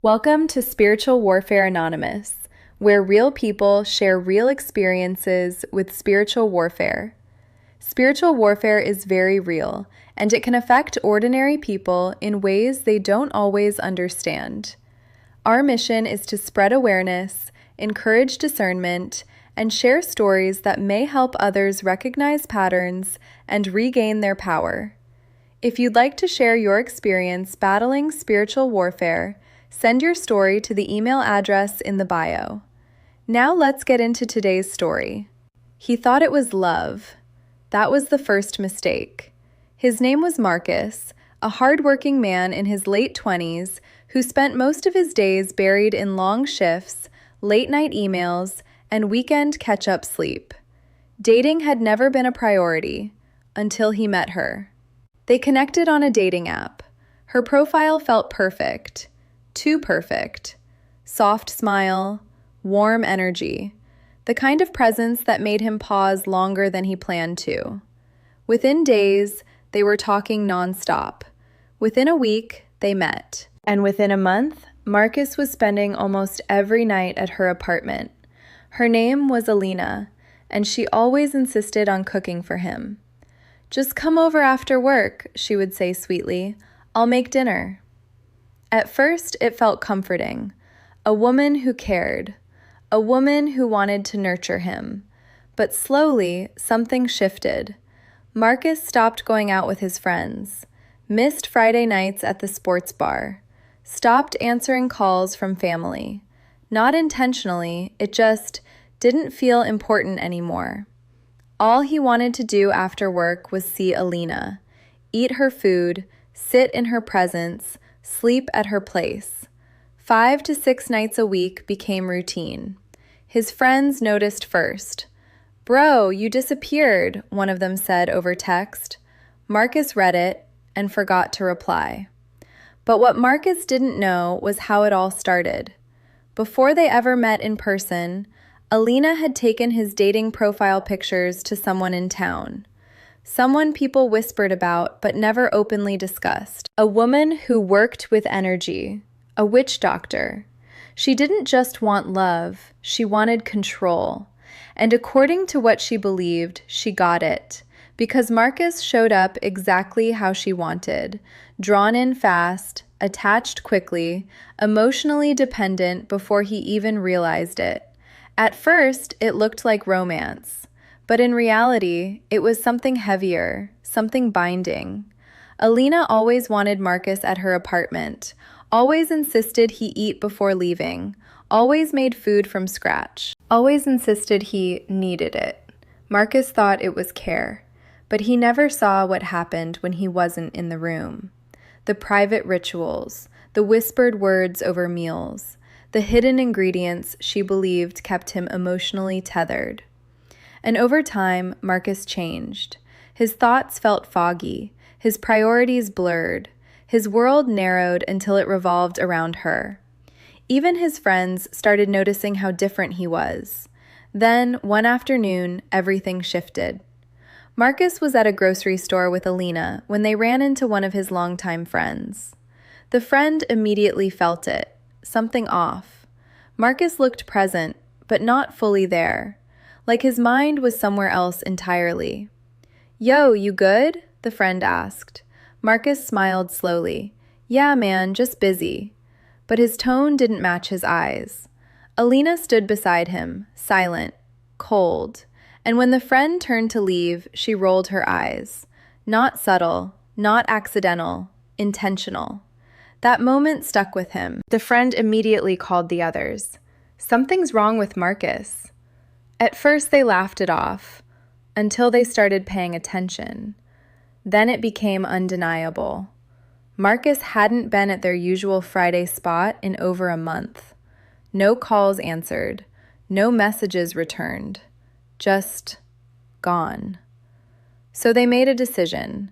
Welcome to Spiritual Warfare Anonymous, where real people share real experiences with spiritual warfare. Spiritual warfare is very real, and it can affect ordinary people in ways they don't always understand. Our mission is to spread awareness, encourage discernment, and share stories that may help others recognize patterns and regain their power. If you'd like to share your experience battling spiritual warfare, send your story to the email address in the bio. Now let's get into today's story. He thought it was love. That was the first mistake. His name was Marcus, a hard-working man in his late 20s who spent most of his days buried in long shifts, late-night emails, and weekend catch-up sleep. Dating had never been a priority until he met her. They connected on a dating app. Her profile felt perfect. Too perfect. Soft smile, warm energy, the kind of presence that made him pause longer than he planned to. Within days, they were talking nonstop. Within a week, they met. And within a month, Marcus was spending almost every night at her apartment. Her name was Alina, and she always insisted on cooking for him. "Just come over after work," she would say sweetly. "I'll make dinner." At first, it felt comforting. A woman who cared. A woman who wanted to nurture him. But slowly, something shifted. Marcus stopped going out with his friends, missed Friday nights at the sports bar, stopped answering calls from family. Not intentionally, it just didn't feel important anymore. All he wanted to do after work was see Alina, eat her food, sit in her presence, sleep at her place. 5 to 6 nights a week became routine. His friends noticed first. "Bro, you disappeared," one of them said over text. Marcus read it and forgot to reply. But what Marcus didn't know was how it all started. Before they ever met in person, Alina had taken his dating profile pictures to someone in town. Someone people whispered about but never openly discussed. A woman who worked with energy. A witch doctor. She didn't just want love, she wanted control. And according to what she believed, she got it. Because Marcus showed up exactly how she wanted. Drawn in fast, attached quickly, emotionally dependent before he even realized it. At first, it looked like romance. But in reality, it was something heavier, something binding. Alina always wanted Marcus at her apartment, always insisted he eat before leaving, always made food from scratch, always insisted he needed it. Marcus thought it was care, but he never saw what happened when he wasn't in the room. The private rituals, the whispered words over meals, the hidden ingredients she believed kept him emotionally tethered. And over time, Marcus changed. His thoughts felt foggy, his priorities blurred, his world narrowed until it revolved around her. Even his friends started noticing how different he was. Then, one afternoon, everything shifted. Marcus was at a grocery store with Alina when they ran into one of his longtime friends. The friend immediately felt it, something off. Marcus looked present, but not fully there. Like his mind was somewhere else entirely. "Yo, you good?" the friend asked. Marcus smiled slowly. "Yeah, man, just busy." But his tone didn't match his eyes. Alina stood beside him, silent, cold, and when the friend turned to leave, she rolled her eyes. Not subtle, not accidental, intentional. That moment stuck with him. The friend immediately called the others. "Something's wrong with Marcus." At first they laughed it off, until they started paying attention. Then it became undeniable. Marcus hadn't been at their usual Friday spot in over a month. No calls answered, no messages returned, just gone. So they made a decision.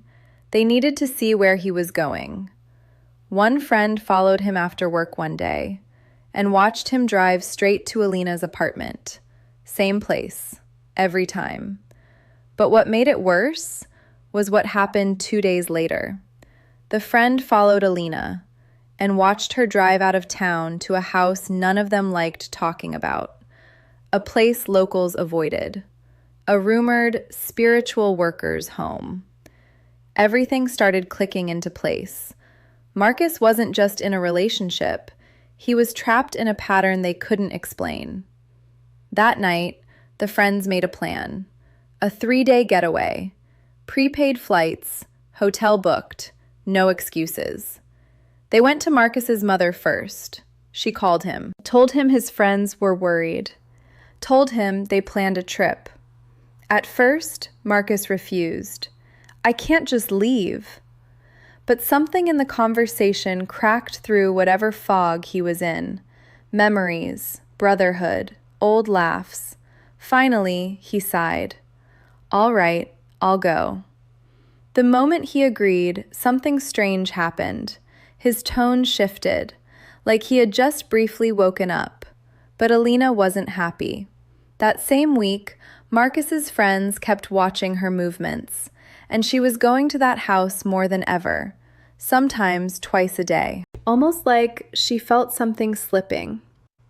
They needed to see where he was going. One friend followed him after work one day and watched him drive straight to Alina's apartment. Same place, every time. But what made it worse was what happened 2 days later. The friend followed Alina, and watched her drive out of town to a house none of them liked talking about, a place locals avoided, a rumored spiritual worker's home. Everything started clicking into place. Marcus wasn't just in a relationship, he was trapped in a pattern they couldn't explain. That night, the friends made a plan. A 3-day getaway. Prepaid flights, hotel booked, no excuses. They went to Marcus's mother first. She called him, told him his friends were worried, told him they planned a trip. At first, Marcus refused. "I can't just leave." But something in the conversation cracked through whatever fog he was in. Memories, brotherhood, old laughs. Finally, he sighed. "All right, I'll go." The moment he agreed, something strange happened. His tone shifted, like he had just briefly woken up. But Alina wasn't happy. That same week, Marcus's friends kept watching her movements, and she was going to that house more than ever, sometimes twice a day, almost like she felt something slipping.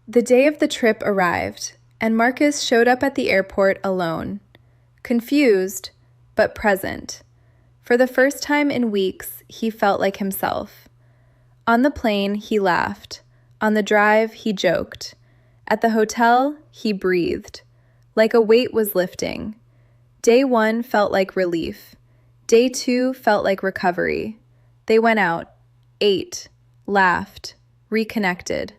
The day of the trip arrived, and Marcus showed up at the airport alone, confused, but present. For the first time in weeks, he felt like himself. On the plane, he laughed. On the drive, he joked. At the hotel, he breathed, like a weight was lifting. Day 1 felt like relief. Day 2 felt like recovery. They went out, ate, laughed, reconnected.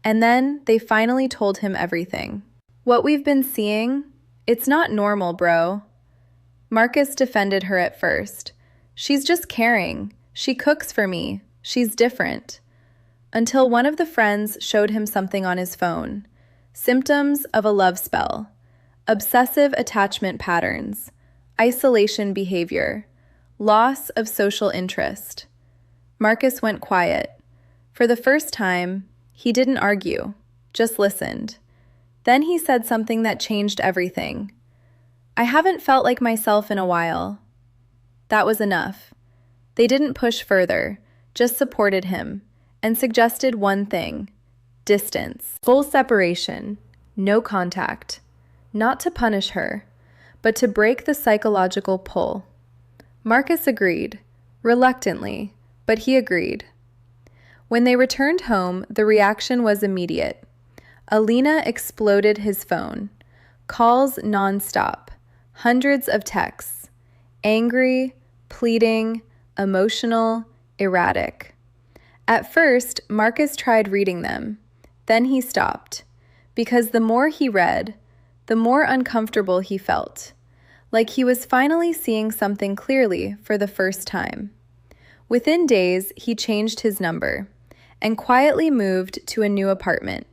And then they finally told him everything. "What we've been seeing, it's not normal, bro." Marcus defended her at first. "She's just caring. She cooks for me. She's different." Until one of the friends showed him something on his phone. Symptoms of a love spell. Obsessive attachment patterns. Isolation behavior. Loss of social interest. Marcus went quiet. For the first time, he didn't argue, just listened. Then he said something that changed everything. "I haven't felt like myself in a while." That was enough. They didn't push further, just supported him, and suggested one thing: distance. Full separation, no contact. Not to punish her, but to break the psychological pull. Marcus agreed, reluctantly, but he agreed. When they returned home, the reaction was immediate. Alina exploded his phone. Calls nonstop, hundreds of texts. Angry, pleading, emotional, erratic. At first, Marcus tried reading them. Then he stopped, because the more he read, the more uncomfortable he felt, like he was finally seeing something clearly for the first time. Within days, he changed his number and quietly moved to a new apartment.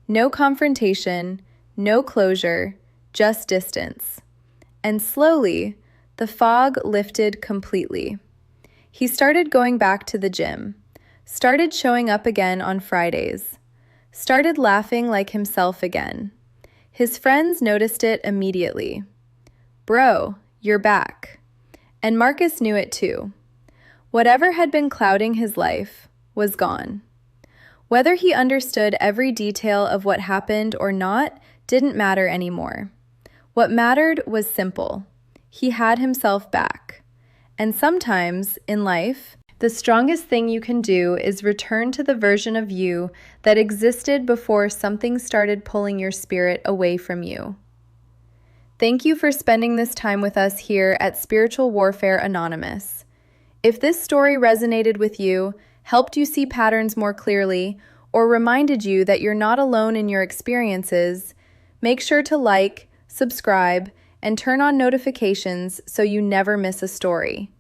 No confrontation, no closure, just distance. And slowly, the fog lifted completely. He started going back to the gym, started showing up again on Fridays, started laughing like himself again. His friends noticed it immediately. "Bro, you're back." And Marcus knew it too. Whatever had been clouding his life was gone. Whether he understood every detail of what happened or not didn't matter anymore. What mattered was simple. He had himself back. And sometimes, in life, the strongest thing you can do is return to the version of you that existed before something started pulling your spirit away from you. Thank you for spending this time with us here at Spiritual Warfare Anonymous. If this story resonated with you, helped you see patterns more clearly, or reminded you that you're not alone in your experiences, make sure to like, subscribe, and turn on notifications so you never miss a story.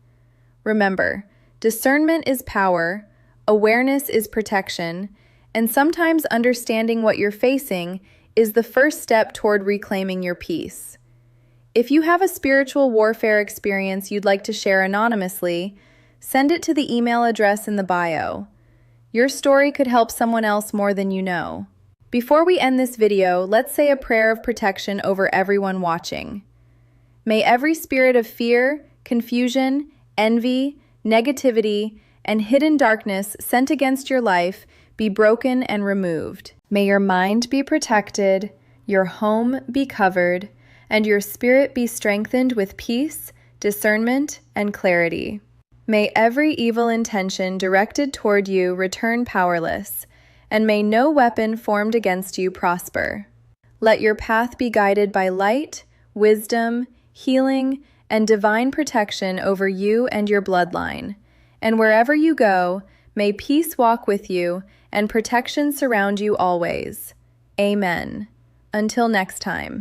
Remember, discernment is power, awareness is protection, and sometimes understanding what you're facing is the first step toward reclaiming your peace. If you have a spiritual warfare experience you'd like to share anonymously, send it to the email address in the bio. Your story could help someone else more than you know. Before we end this video, let's say a prayer of protection over everyone watching. May every spirit of fear, confusion, envy, negativity, and hidden darkness sent against your life be broken and removed. May your mind be protected, your home be covered, and your spirit be strengthened with peace, discernment, and clarity. May every evil intention directed toward you return powerless, and may no weapon formed against you prosper. Let your path be guided by light, wisdom, healing, and divine protection over you and your bloodline. And wherever you go, may peace walk with you and protection surround you always. Amen. Until next time.